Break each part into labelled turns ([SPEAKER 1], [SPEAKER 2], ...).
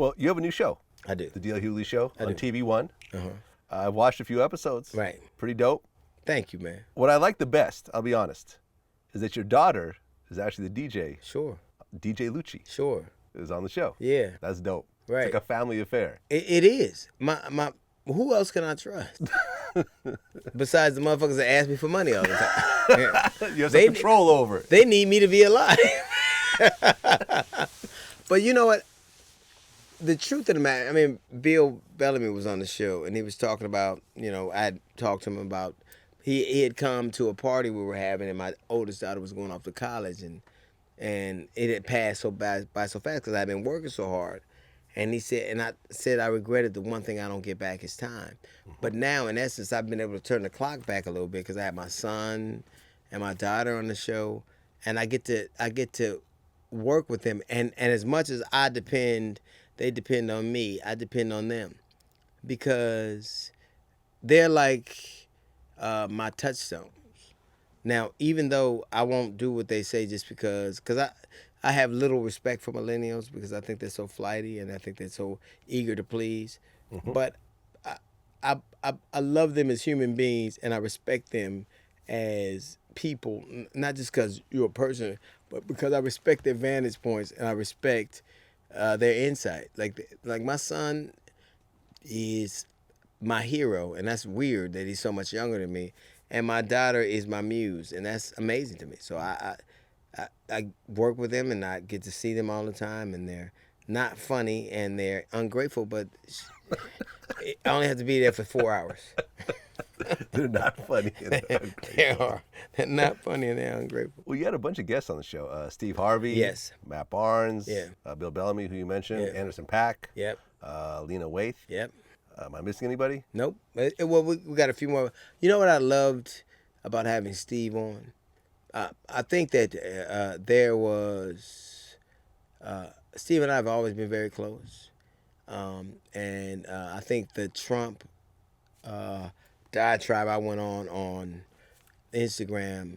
[SPEAKER 1] Well, you have a new show.
[SPEAKER 2] I do.
[SPEAKER 1] The D.L. Hughley Show on
[SPEAKER 2] do.
[SPEAKER 1] TV One.
[SPEAKER 2] Uh-huh.
[SPEAKER 1] I've watched a few episodes.
[SPEAKER 2] Right.
[SPEAKER 1] Pretty dope.
[SPEAKER 2] Thank you, man.
[SPEAKER 1] What I like the best, I'll be honest, is that your daughter is actually the DJ.
[SPEAKER 2] Sure.
[SPEAKER 1] DJ Lucci
[SPEAKER 2] Sure.
[SPEAKER 1] is on the show.
[SPEAKER 2] Yeah.
[SPEAKER 1] That's dope.
[SPEAKER 2] Right.
[SPEAKER 1] It's like a family affair.
[SPEAKER 2] It is. My. Who else can I trust? Besides the motherfuckers that ask me for money all the time.
[SPEAKER 1] You have some control over it.
[SPEAKER 2] They need me to be alive. But you know what? The truth of the matter, I mean, Bill Bellamy was on the show, and he was talking about, I had talked to him about, he had come to a party we were having, and my oldest daughter was going off to college, and it had passed by so fast because I'd been working so hard. And he said, I regretted the one thing I don't get back is time. Mm-hmm. But now, in essence, I've been able to turn the clock back a little bit because I have my son and my daughter on the show, and I get to work with them. And as much as they depend on me, I depend on them because they're like my touchstones. Now, even though I won't do what they say just because I have little respect for millennials because I think they're so flighty and I think they're so eager to please. Mm-hmm. But I love them as human beings and I respect them as people, not just because you're a person, but because I respect their vantage points and I respect their insight. Like my son is my hero, and that's weird that he's so much younger than me. And my daughter is my muse, and that's amazing to me. So I work with them, and I get to see them all the time, and they're not funny, and they're ungrateful, but I only have to be there for 4 hours.
[SPEAKER 1] They're not funny. And they're ungrateful.
[SPEAKER 2] They are. They're not funny, and they're ungrateful.
[SPEAKER 1] Well, you had a bunch of guests on the show. Steve Harvey.
[SPEAKER 2] Yes.
[SPEAKER 1] Matt Barnes.
[SPEAKER 2] Yeah.
[SPEAKER 1] Bill Bellamy, who you mentioned.
[SPEAKER 2] Yeah.
[SPEAKER 1] Anderson .Paak.
[SPEAKER 2] Yep.
[SPEAKER 1] Lena Waithe.
[SPEAKER 2] Yep.
[SPEAKER 1] Am I missing anybody?
[SPEAKER 2] Nope. Well, we got a few more. You know what I loved about having Steve on? I think that there was Steve and I have always been very close, and I think the Trump diatribe I went on Instagram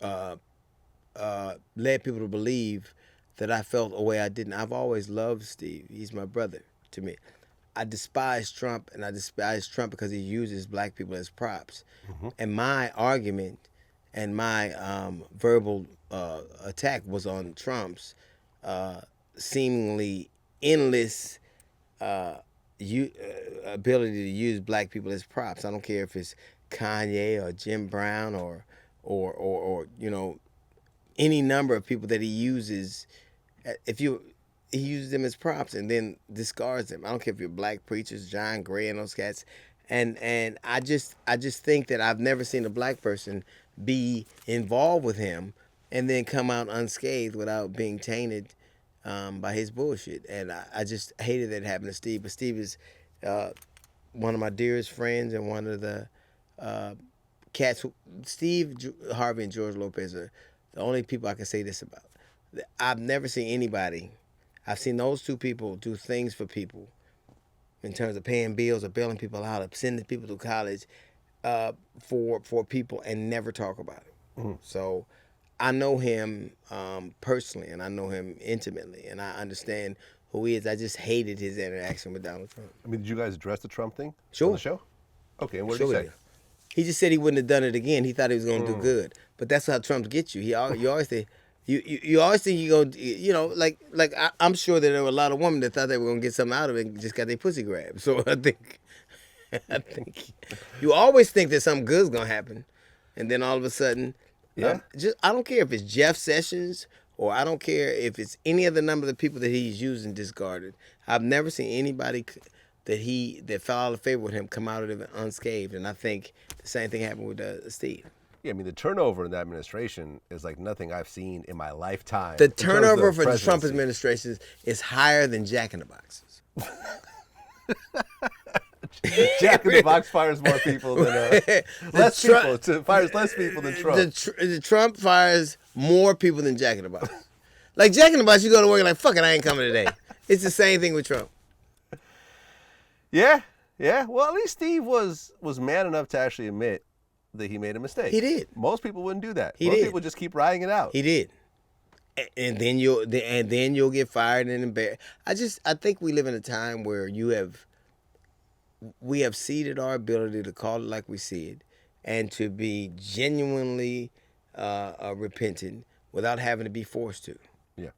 [SPEAKER 2] led people to believe that I felt a way I didn't. I've always loved Steve. He's my brother to me. I despise Trump, and I despise Trump because he uses black people as props. Mm-hmm. And my argument and my verbal attack was on Trump's seemingly endless ability to use black people as props. I don't care if it's Kanye or Jim Brown or any number of people that he uses. He uses them as props and then discards them. I don't care if you're black preachers, John Gray and those cats. And I just think that I've never seen a black person be involved with him and then come out unscathed without being tainted by his bullshit. And I just hated that happened to Steve. But Steve is one of my dearest friends and one of the cats. Steve Harvey and George Lopez are the only people I can say this about. I've never seen anybody. I've seen those two people do things for people in terms of paying bills or bailing people out or sending people to college for people and never talk about it. Mm-hmm. So I know him personally and I know him intimately and I understand who he is. I just hated his interaction with Donald Trump.
[SPEAKER 1] I mean, did you guys address the Trump thing
[SPEAKER 2] on
[SPEAKER 1] the show? Okay, and what did he say?
[SPEAKER 2] He just said he wouldn't have done it again. He thought he was going to do good. But that's how Trump gets you. You always think... You always think you're going to, I'm sure that there were a lot of women that thought they were going to get something out of it and just got their pussy grabbed. So I think you always think that something good's going to happen. And then all of a sudden, I don't care if it's Jeff Sessions or I don't care if it's any other number of the people that he's using discarded. I've never seen anybody that fell out of favor with him come out of it unscathed. And I think the same thing happened with Steve.
[SPEAKER 1] Yeah, I mean, the turnover in the administration is like nothing I've seen in my lifetime.
[SPEAKER 2] The turnover for the Trump administration is higher than Jack in the Boxes.
[SPEAKER 1] Jack in the Box fires more people than fires less people than Trump.
[SPEAKER 2] The Trump fires more people than Jack in the Box. Like Jack in the Box, you go to work and like, fuck it, I ain't coming today. It's the same thing with Trump.
[SPEAKER 1] Yeah. Well, at least Steve was man enough to actually admit that he made a mistake.
[SPEAKER 2] He did.
[SPEAKER 1] Most people wouldn't do that.
[SPEAKER 2] Most
[SPEAKER 1] people would just keep riding it out.
[SPEAKER 2] He did. and then you'll get fired and embarrassed. I think we live in a time where we have ceded our ability to call it like we see it, and to be genuinely repentant without having to be forced to.
[SPEAKER 1] Yeah.